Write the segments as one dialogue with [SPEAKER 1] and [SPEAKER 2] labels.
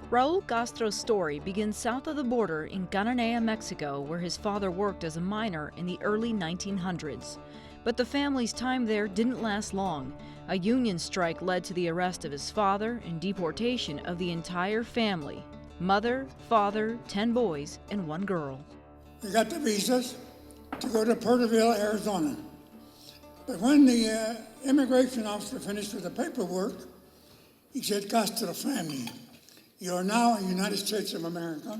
[SPEAKER 1] Raul Castro's story begins south of the border in Cananea, Mexico, where his father worked as a miner in the early 1900s. But the family's time there didn't last long. A union strike led to the arrest of his father and deportation of the entire family: mother, father, 10 boys, and 1 girl.
[SPEAKER 2] We got the visas to go to Porterville, Arizona. But when the immigration officer finished with the paperwork, he said, "Castro family, you are now in the United States of America.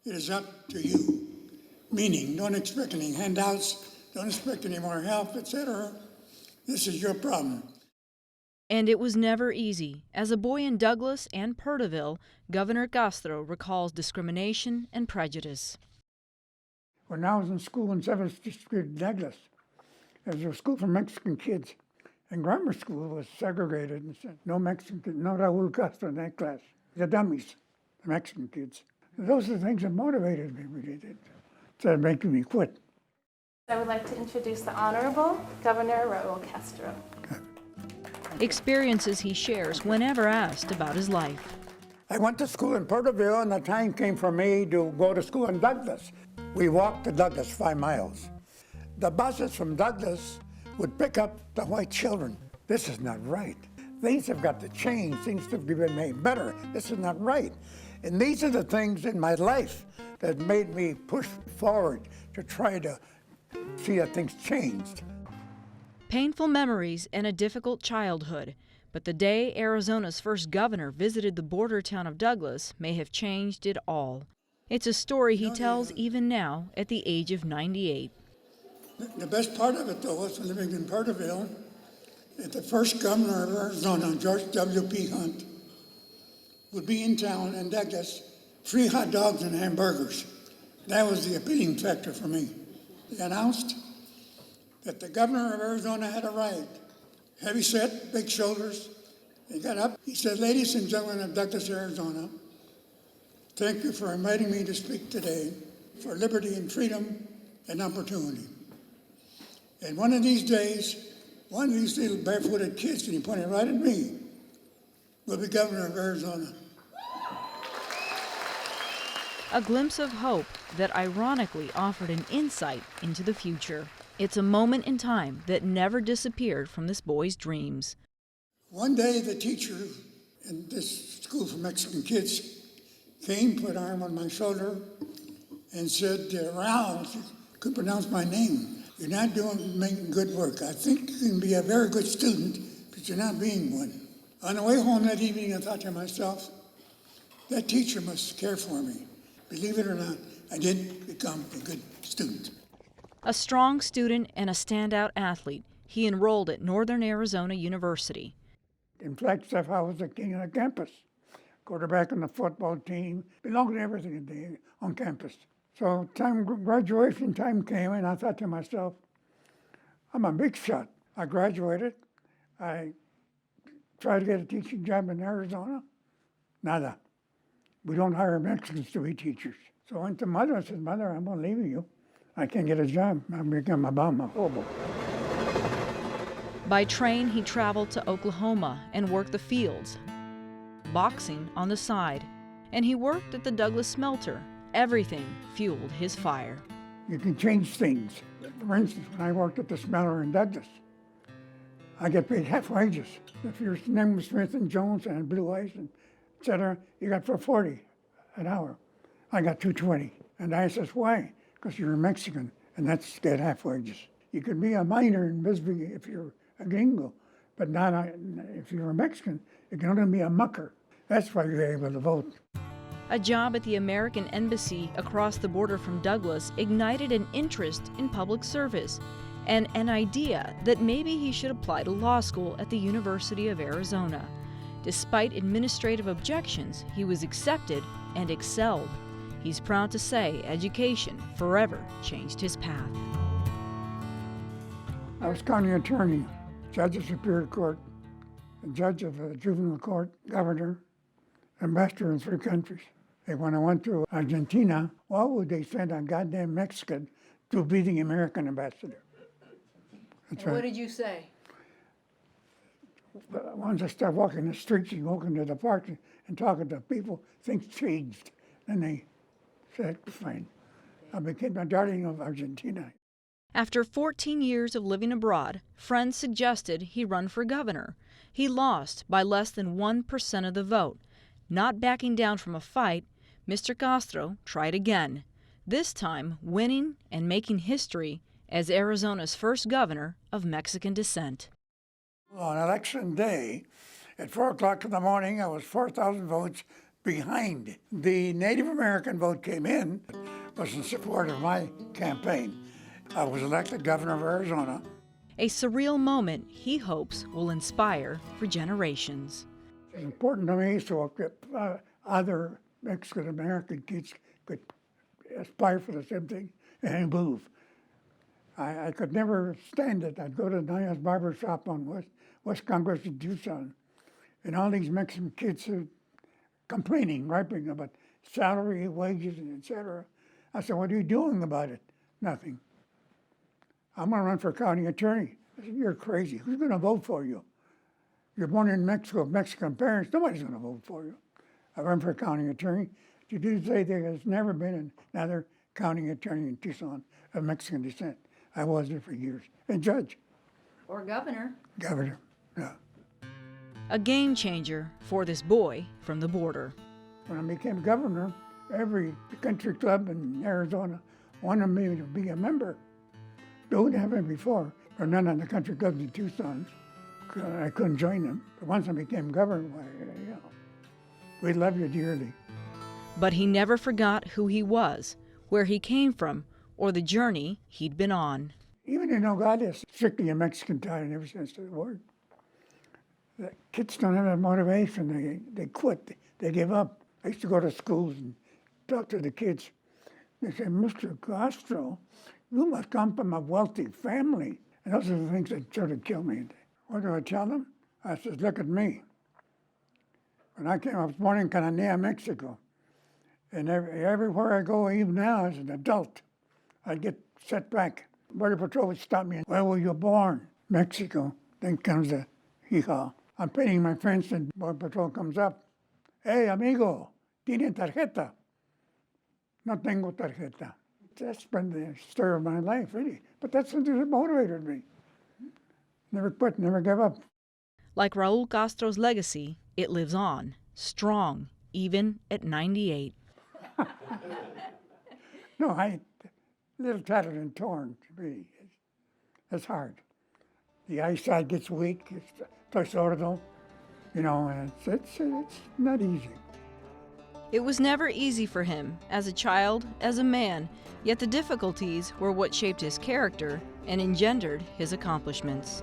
[SPEAKER 2] It is up to you." Meaning, don't expect any handouts, don't expect any more help, etc. This is your problem.
[SPEAKER 1] And it was never easy. As a boy in Douglas and Porterville, Governor Castro recalls discrimination and prejudice.
[SPEAKER 2] When I was in school in 7th District, Douglas, there was a school for Mexican kids, and grammar school was segregated and said, no Mexican kids, no Raul Castro in that class. The dummies, the Mexican kids. And those are the things that motivated me, really, instead of making me quit.
[SPEAKER 3] I would like to introduce the Honorable Governor Raul Castro.
[SPEAKER 1] Experiences he shares whenever asked about his life.
[SPEAKER 2] I went to school in Porterville, and the time came for me to go to school in Douglas. We walked to Douglas 5 miles. The buses from Douglas would pick up the white children. This is not right. Things have got to change. Things have to be made better. This is not right. And these are the things in my life that made me push forward to try to see that things changed.
[SPEAKER 1] Painful memories and a difficult childhood. But the day Arizona's first governor visited the border town of Douglas may have changed it all. It's a story he tells even now at the age of 98.
[SPEAKER 2] The best part of it, though, was living in Porterville, that the first governor of Arizona, George W.P. Hunt, would be in town in Douglas, free hot dogs and hamburgers. That was the appealing factor for me. He announced that the governor of Arizona had arrived. Heavy set, big shoulders. He got up. He said, "Ladies and gentlemen of Douglas, Arizona, thank you for inviting me to speak today for liberty and freedom and opportunity. And one of these days, one of these little barefooted kids," and he pointed right at me, "will be governor of Arizona."
[SPEAKER 1] A glimpse of hope that ironically offered an insight into the future. It's a moment in time that never disappeared from this boy's dreams.
[SPEAKER 2] One day, the teacher in this school for Mexican kids came, put an arm on my shoulder, and said, "Raul," she could pronounce my name, "you're not making good work. I think you can be a very good student, but you're not being one." On the way home that evening, I thought to myself, that teacher must care for me. Believe it or not, I did become a good student.
[SPEAKER 1] A strong student and a standout athlete, he enrolled at Northern Arizona University.
[SPEAKER 2] In Flagstaff, I was the king of the campus. Quarterback on the football team, belonged to everything on campus. So graduation time came, and I thought to myself, I'm a big shot. I graduated. I tried to get a teaching job in Arizona. Nada. We don't hire Mexicans to be teachers. So I went to Mother and said, "Mother, I'm going to leave you. I can't get a job. I'll become a bum, a hobo."
[SPEAKER 1] By train, he traveled to Oklahoma and worked the fields, boxing on the side, and he worked at the Douglas smelter. Everything fueled his fire.
[SPEAKER 2] You can change things. For instance, when I worked at the smelter in Douglas, I get paid half wages. If your name was Smith and Jones and Blue Eyes and et cetera, you got for $40 an hour. I got $2.20. And I says, "Why?" "Because you're a Mexican, and that's get half wages. You could be a miner in Bisbee if you're a gringo, but not if you're a Mexican. You can only be a mucker. That's why you're able to vote."
[SPEAKER 1] A job at the American Embassy across the border from Douglas ignited an interest in public service and an idea that maybe he should apply to law school at the University of Arizona. Despite administrative objections, he was accepted and excelled. He's proud to say education forever changed his path.
[SPEAKER 2] I was county attorney, judge of Superior Court, a judge of a juvenile court, governor, ambassador in 3 countries. And when I went to Argentina, why would they send a goddamn Mexican to be the American ambassador? That's right.
[SPEAKER 4] What did you say?
[SPEAKER 2] But once I start walking the streets and walking to the parks and talking to people, things changed. And they said, fine. I became a darling of Argentina.
[SPEAKER 1] After 14 years of living abroad, friends suggested he run for governor. He lost by less than 1% of the vote. Not backing down from a fight, Mr. Castro tried again, this time winning and making history as Arizona's first governor of Mexican descent.
[SPEAKER 2] On election day, at 4 o'clock in the morning, I was 4,000 votes behind. The Native American vote came in, was in support of my campaign. I was elected governor of Arizona.
[SPEAKER 1] A surreal moment he hopes will inspire for generations.
[SPEAKER 2] It's important to me so that other Mexican American kids could aspire for the same thing and move. I could never stand it. I'd go to Naya's barber shop on West Congress in Tucson, and all these Mexican kids are complaining, griping about salary, wages, and etc. I said, what are you doing about it? Nothing. I'm going to run for county attorney. I said, you're crazy. Who's going to vote for you? You're born in Mexico, Mexican parents. Nobody's going to vote for you. I run for county attorney. To do say there has never been another county attorney in Tucson of Mexican descent. I was there for years. And judge.
[SPEAKER 1] Or governor.
[SPEAKER 2] Governor, yeah.
[SPEAKER 1] A game changer for this boy from the border.
[SPEAKER 2] When I became governor, every country club in Arizona wanted me to be a member. They wouldn't have it before, or none of the country clubs in Tucson. I couldn't join them. But once I became governor, we love you dearly.
[SPEAKER 1] But he never forgot who he was, where he came from, or the journey he'd been on.
[SPEAKER 2] Even in Nogales, strictly a Mexican town in every sense of the word. The kids don't have that motivation. They quit. They give up. I used to go to schools and talk to the kids. They say, Mr. Castro, you must come from a wealthy family. And those are the things that sort of kill me. What do I tell them? I said, look at me. When I was born in Cananea, Mexico. And everywhere I go, even now as an adult, I get set back. Border Patrol would stop me. Where were you born? Mexico. Then comes the hee-haw. I'm painting my fence and Border Patrol comes up. Hey, amigo, ¿tiene tarjeta? No tengo tarjeta. That's been the story of my life, really. But that's something that motivated me. Never quit, never give up.
[SPEAKER 1] Like Raul Castro's legacy, it lives on, strong, even at 98.
[SPEAKER 2] No, a little tattered and torn, really. It's hard. The eyesight gets weak, it's sordo, and it's not easy.
[SPEAKER 1] It was never easy for him, as a child, as a man, yet the difficulties were what shaped his character and engendered his accomplishments.